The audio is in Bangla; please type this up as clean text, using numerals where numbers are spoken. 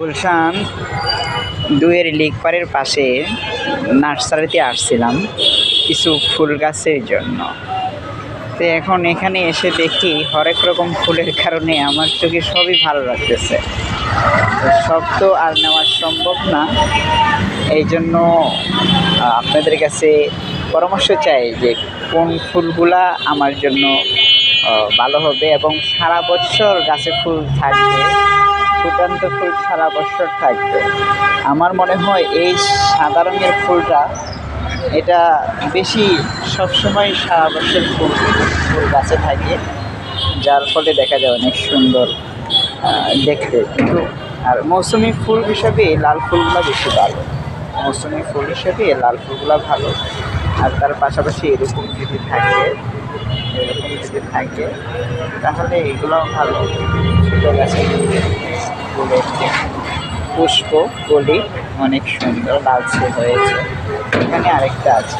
গুলশান ২-এর লিকপাড়ের পাশে নার্সারিতে আসছিলাম কিছু ফুল গাছের জন্য। তো এখন এখানে এসে দেখি হরেক রকম ফুলের কারণে আমার চোখে সবই ভালো লাগতেছে। সব তো আর নেওয়া সম্ভব না, এই জন্য আপনাদের কাছে পরামর্শ চাই যে কোন ফুলগুলা আমার জন্য ভালো হবে এবং সারা বছর গাছে ফুল থাকবে, ফুটন্ত ফুল সারা বছর থাকবে। আমার মনে হয় এই সাদা রঙের ফুলটা এটা বেশি সবসময় সারা বছর ফুল ফুল গাছে থাকে, যার ফলে দেখা যায় অনেক সুন্দর দেখতে। কিন্তু আর মৌসুমি ফুল হিসাবে লাল ফুলগুলো বেশি ভালো, মৌসুমি ফুল হিসেবে লাল ফুলগুলো ভালো। আর তার পাশাপাশি এরকম যদি থাকে তাহলে এগুলোও ভালো। ছোটো গাছের ফুলের পুষ্প কলি অনেক সুন্দর লালচে হয়েছে। এখানে আরেকটা আছে।